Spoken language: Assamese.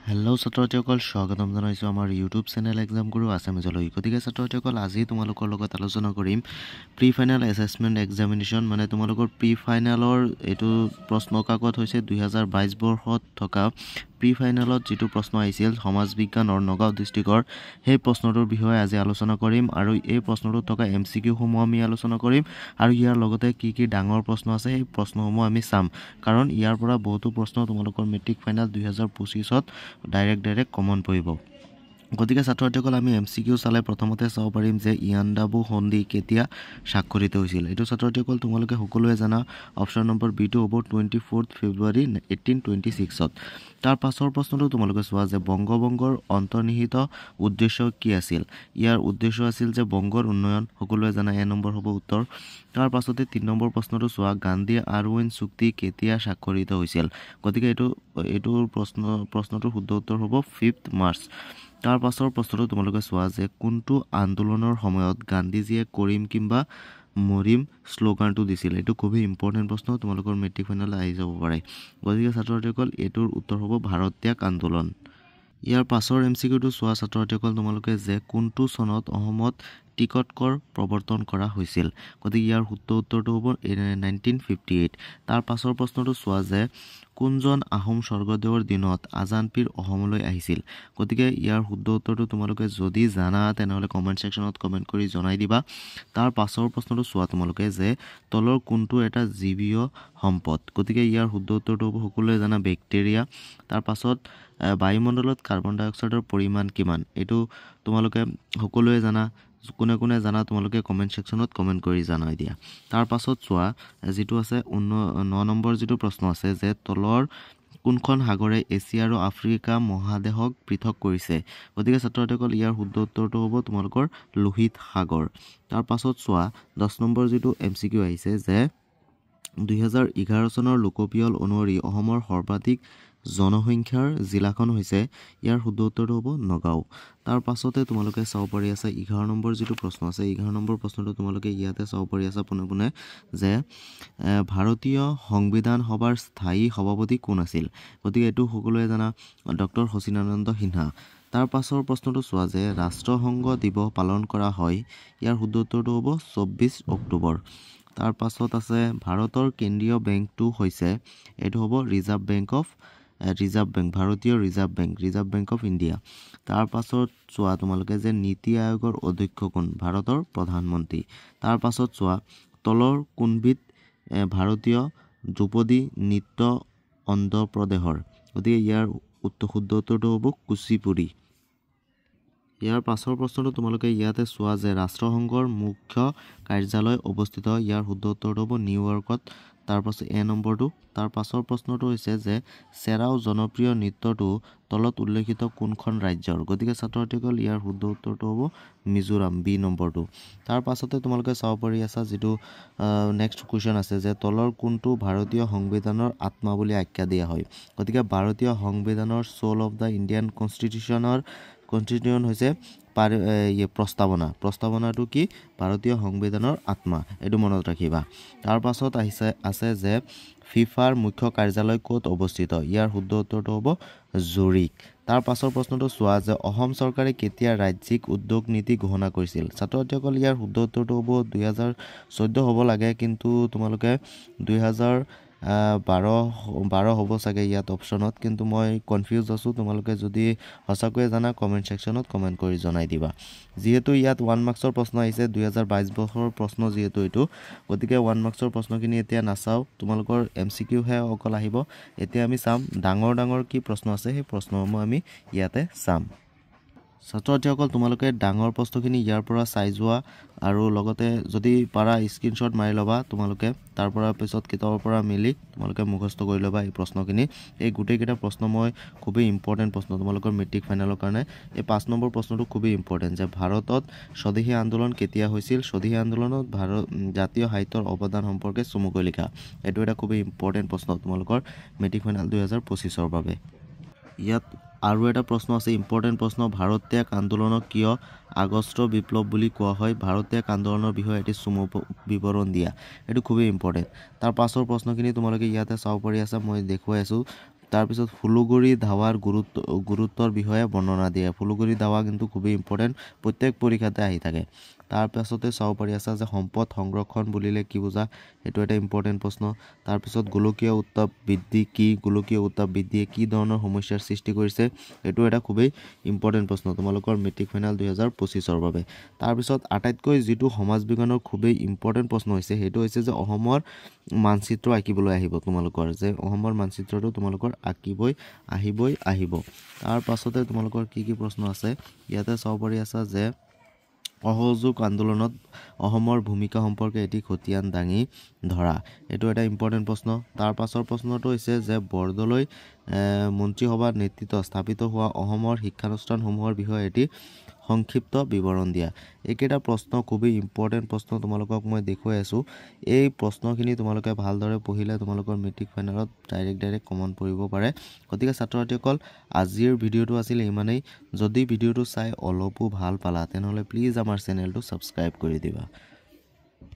হেল্ল' ছাত্ৰসকল স্বাগতম জনাইছো আমাৰ ইউটিউব চেনেল এক্সাম গুৰু আছামিজলৈ গতিকে ছাত্ৰসকল আজি তোমালোকৰ লগত আলোচনা কৰিম প্ৰি ফাইনেল এছেছমেন্ট এক্সামিনেশ্যন মানে তোমালোকৰ প্ৰি ফাইনেলৰ এটো প্ৰশ্ন কাকত হৈছে 2022 বৰ্ষত থকা প্ৰি ফাইনেলত যেটো প্ৰশ্ন আহিছিল সমাজ বিজ্ঞান আৰু নগাঁও ডিস্ট্ৰিক্টৰ সেই প্ৰশ্নটোৰ বিষয়ে আজি আলোচনা কৰিম আৰু এই প্ৰশ্নটোত থকা এমসিকিউ সমূহ আমি আলোচনা কৰিম আৰু ইয়াৰ লগতে কি কি ডাঙৰ প্ৰশ্ন আছে সেই প্ৰশ্নসমূহ আমি চাম কাৰণ ইয়াৰ পৰা বহুতো প্ৰশ্ন তোমালোকৰ মেট্ৰিক ফাইনেল 2025ত ডাইৰেক্ট কমন পৰিব গতিকে ছাত্ৰসকল আমি এমসিকিউ চালে প্ৰথমতে চাব পাৰিম যে ইয়ান্দাবু সন্ধি কেতিয়া স্বাক্ষৰিত হৈছিল এটো ছাত্ৰসকল তোমালোকে সকলোৱে জানা অপচন নম্বৰ বি টো হ'ব 24 ফেব্ৰুৱাৰী 1826ত তাৰ পাছৰ প্ৰশ্নটো তোমালোকে চোৱা যে বংগবংগৰ অন্তৰ্নিহিত উদ্দেশ্য কি আছিল ইয়াৰ উদ্দেশ্য আছিল যে বংগৰ উন্নয়ন সকলোৱে জানা এ নম্বৰ হ'ব উত্তৰ তাৰ পাছতে 3 নম্বৰ প্ৰশ্নটো চোৱা গান্ধী আৰউইন চুক্তি কেতিয়া স্বাক্ষৰিত হৈছিল গতিকে এটোৰ প্ৰশ্নটোৰ শুদ্ধ উত্তৰ হ'ব 5 মাৰ্চ তাৰ পাছৰ প্ৰশ্নটো তোমালোকে চোৱা যে কোনটো আন্দোলনৰ সময়ত গান্ধীজীয়ে কৰিম কিংবা মৰিম স্লোগানটো দিছিল এটো খুবই ইম্পৰ্টেন্ট প্ৰশ্ন তোমালোকৰ মেট্ৰিক ফাইনেল আহি যাব পাৰে গতিকে ছাত্ৰসকল এটোৰ উত্তৰ হ'ব ভাৰত ত্যাগ আন্দোলন ইয়াৰ পাছৰ এমসিকিউটো চোৱা ছাত্ৰসকল তোমালোকে যে কোনটো চনত অসমত টিকট কৰ প্ৰৱৰ্তন কৰা হৈছিল গতিকে ইয়াৰ শুদ্ধ উত্তৰটো হ'ব 1958 তাৰ পাছৰ প্ৰশ্নটো চোৱা যে কোনজন আহোম স্বৰ্গদেউৰ দিনত আজানপীৰ অসমলৈ আহিছিল গতিকে ইয়াৰ শুদ্ধ উত্তৰটো তোমালোকে যদি জানা তেনেহলে কমেন্ট সেকশনত কমেন্ট কৰি জনাই দিবা তাৰ পাছৰ প্ৰশ্নটো চোৱা তোমালোকে যে তলৰ কোনটো এটা জীৱীয় সম্পদ গতিকে ইয়াৰ শুদ্ধ উত্তৰটো হ'ব সকলোৱে জানা বেক্টেৰিয়া তাৰ পাছত বায়ুমণ্ডলত কাৰ্বন ডাই অক্সাইডৰ পৰিমাণ কিমান এটো তোমালোকে সকলোৱে জানা কোনে জানা তোমালোকে কমেন্ট সেকশনত কমেন্ট কৰি জনাই দিয়া তাৰ পাছত চোৱা যেটো আছে 9 নম্বৰ যেটো প্ৰশ্ন আছে যে তলৰ কোনখন সাগৰে এছিয়া আৰু আফ্ৰিকা মহাদেশক পৃথক কৰিছে গতিকে ছাত্ৰসকল ইয়াৰ শুদ্ধ উত্তৰটো হ'ব তোমালোকৰ লোহিত সাগৰ তাৰ পাছত চোৱা 10 নম্বৰ যেটো এমসিকিউ আহিছে যে 2011 চনৰ লোকপিয়ল অনুসৰি অসমৰ সৰ্বাধিক জনসংখ্যাৰ জিলাখন হৈছে ইয়াৰ শুদ্ধ উত্তৰটো হ'ব নগাঁও তাৰ পাছতে তোমালোকে চাব পাৰি আছে 11 নম্বৰ যেটো প্ৰশ্ন আছে 11 নম্বৰ প্ৰশ্নটো তোমালোকে ইয়াতে চাব পাৰি আছে পুনে যে ভাৰতীয় সংবিধান সভাৰ স্থায়ী সভাপতি কোন আছিল গতিকে এটো সকলোৱে জানা ডক্টৰ হচিনানন্দ সিনহা তাৰ পাছৰ প্ৰশ্নটো চোৱা যে ৰাষ্ট্ৰসংঘ দিৱস পালন কৰা হয় ইয়াৰ শুদ্ধ উত্তৰটো হ'ব 24 অক্টোবৰ তাৰ পাছত আছে ভাৰতৰ কেন্দ্ৰীয় বেংকটো হৈছে এটো হ'ব ৰিজাৰ্ভ বেংক ভাৰতীয় ৰিজাৰ্ভ বেংক অফ ইণ্ডিয়া তাৰ পাছত চোৱা তোমালোকে যে নীতি আয়োগৰ অধ্যক্ষ কোন ভাৰতৰ প্ৰধানমন্ত্ৰী তাৰ পাছত চোৱা তলৰ কোনবিধ ভাৰতীয় ধ্ৰুপদী নৃত্য অন্ধ্ৰ প্ৰদেশৰ গতিকে ইয়াৰ শুদ্ধ উত্তৰটো হ'ব কুচিপুড়ি ইয়াৰ পাছৰ প্ৰশ্নটো তোমালোকে ইয়াতে চোৱা যে ৰাষ্ট্ৰসংঘৰ মুখ্য কাৰ্যালয় অৱস্থিত ইয়াৰ শুদ্ধ উত্তৰটো হ'ব নিউয়ৰ্কত তাৰ পাছত এ নম্বৰটো তাৰ পাছৰ প্ৰশ্নটো হৈছে যে চেৰাও জনপ্ৰিয় নৃত্যটো তলত উল্লেখিত কোনখন ৰাজ্যৰ গতিকে ছাত্ৰসকল ইয়াৰ শুদ্ধ উত্তৰটো হ'ব মিজোৰাম বি নম্বৰটো তাৰ পাছতে তোমালোকে চাব পাৰি আছা যেটো নেক্সট কোৱেশ্চন আছে যে তলৰ কোনটো ভাৰতীয় সংবিধানৰ আত্মা বুলি আখ্যা দিয়া হয় গতিকে ভাৰতীয় সংবিধানৰ soul of the Indian constitution হৈছে প্ৰস্তাৱনাটো কি ভাৰতীয় সংবিধানৰ আত্মা এটো মনত ৰাখিবা তাৰ পাছত আছে যে ফিফাৰ মুখ্য কাৰ্যালয় ক'ত অৱস্থিত ইয়াৰ শুদ্ধ উত্তৰটো হ'ব জুৰিক তাৰ পাছৰ প্ৰশ্নটো চোৱা যে অসম চৰকাৰে কেতিয়া ৰাজ্যিক উদ্যোগ নীতি ঘোষণা কৰিছিল ছাত্ৰসকল ইয়াৰ শুদ্ধ উত্তৰটো হ'ব 2014 হ'ব লাগে কিন্তু তোমালোকে 2012 হ'ব চাগে ইয়াত অপচনত কিন্তু মই কনফিউজ আছো তোমালোকে যদি হসাকৈ জানা কমেন্ট সেকশনত কমেন্ট কৰি জনাই দিবা যেহেতু ইয়াত 1 মাৰ্কছৰ প্ৰশ্ন আহিছে 2022 বৰ্ষৰ প্ৰশ্ন যেহেতু এটো গতিকে 1 মাৰ্কছৰ প্ৰশ্নখিনি এতিয়া নাচাও তোমালোকৰ এমসিকিউ হে অকল আহিব এতিয়া আমি চাম ডাঙৰ কি প্ৰশ্ন আছে সেই প্ৰশ্নসমূহ আমি ইয়াতে চাম ছাত্ৰসকল তোমালোকে ডাঙৰ প্ৰশ্নখিনি ইয়াৰ পৰা চাই যোৱা আৰু লগতে যদি পাৰা স্ক্ৰিনশ্বট মাৰি লবা তোমালোকে তাৰ পৰা পিছত কিতাপৰ পৰা মিলি তোমালোকে মুখস্থ কৰি লবা এই প্ৰশ্নখিনি এই গুটেইকেইটা প্ৰশ্ন মই খুবই ইম্পৰ্টেন্ট প্ৰশ্ন তোমালোকৰ মেট্ৰিক ফাইনেলৰ কাৰণে এই 5 নম্বৰ প্ৰশ্নটো খুবই ইম্পৰ্টেন্ট যে ভাৰতত স্বদেশী আন্দোলন কেতিয়া হৈছিল স্বদেশী আন্দোলনত ভাৰত জাতীয় সাহিত্যৰ অৱদান সম্পৰ্কে চমুকৈ লিখা এটো এটা খুবই ইম্পৰ্টেন্ট প্ৰশ্ন তোমালোকৰ মেট্ৰিক ফাইনেল 2025 ৰ বাবে ইয়াত আৰু এটা প্ৰশ্ন আছে ইম্পৰ্টেন্ট প্ৰশ্ন ভাৰত ত্যাগ আন্দোলনক কিয় আগষ্ট বিপ্লৱ বুলি কোৱা হয় ভাৰত ত্যাগ আন্দোলনৰ বিষয়ে এটি চমু বিৱৰণ দিয়া এটো খুবই ইম্পৰ্টেন্ট তাৰ পাছৰ প্ৰশ্নখিনি তোমালোকে ইয়াতে চাব পাৰি আছে মই দেখুৱাই আছো তাৰপিছত ফুলুগুৰি ধাৱাৰ গুৰুত্বৰ বিষয়ে বৰ্ণনা দিয়ে ফুলুগুৰি ধাৱা কিন্তু খুবেই ইম্পৰ্টেণ্ট প্ৰত্যেক পৰীক্ষাতে আহি থাকে তাৰপিছতে চাব পাৰি আছে যে সম্পদ সংৰক্ষণ বুলিলে কি বুজা এটো এটা ইম্পৰ্টেণ্ট প্ৰশ্ন তাৰপিছত গোলকীয় উত্তাপ বৃদ্ধি কি গোলকীয় উত্তাপ বৃদ্ধিয়ে কি ধৰণৰ সমস্যাৰ সৃষ্টি কৰিছে এটো এটা খুবেই ইম্পৰ্টেণ্ট প্ৰশ্ন তোমালোকৰ মেট্ৰিক ফাইনাল 2025 ৰ বাবে তাৰপিছত আটাইতকৈ যেটো সমাজ বিজ্ঞানৰ খুবেই ইম্পৰ্টেণ্ট প্ৰশ্ন হৈছে হেটো হৈছে যে অসমৰ মানচিত্ৰ আঁকিবলৈ আহিব তোমালোকৰ যে অসমৰ মানচিত্ৰটো তোমালোকৰ আঁকিবই আহিব তাৰ পাছতে তোমালোকৰ কি প্ৰশ্ন আছে ইয়াতে চাব পাৰি আছে যে অসহযোগ আন্দোলনত অসমৰ ভূমিকা সম্পৰ্কে এটি খতিয়ান দাঙি ধৰা এটো এটা ইম্পৰ্টেণ্ট প্ৰশ্ন তাৰ পাছৰ প্ৰশ্নটো হৈছে যে বৰদলৈ মন্ত্ৰীসভাৰ নেতৃত্ব স্থাপিত হোৱা অসমৰ শিক্ষানুষ্ঠানসমূহৰ বিষয়ে এটি সংক্ষিপ্ত বিৱৰণ দিয়া একেটা প্ৰশ্ন খুবেই ইম্পৰ্টেণ্ট প্ৰশ্ন তোমালোকক মই দেখুৱাই আছো এই প্ৰশ্নখিনি তোমালোকে ভালদৰে পঢ়িলে তোমালোকৰ মেট্ৰিক ফাইনালত ডাইৰেক্ট কমন পৰিব পাৰে গতিকে ছাত্ৰ-ছাত্ৰীসকল আজিৰ ভিডিওটো আছিল ইমানেই যদি ভিডিওটো চাই অলপো ভাল পালা তেনহলে প্লিজ আমাৰ চেনেলটো সাবস্ক্ৰাইব কৰি দিবা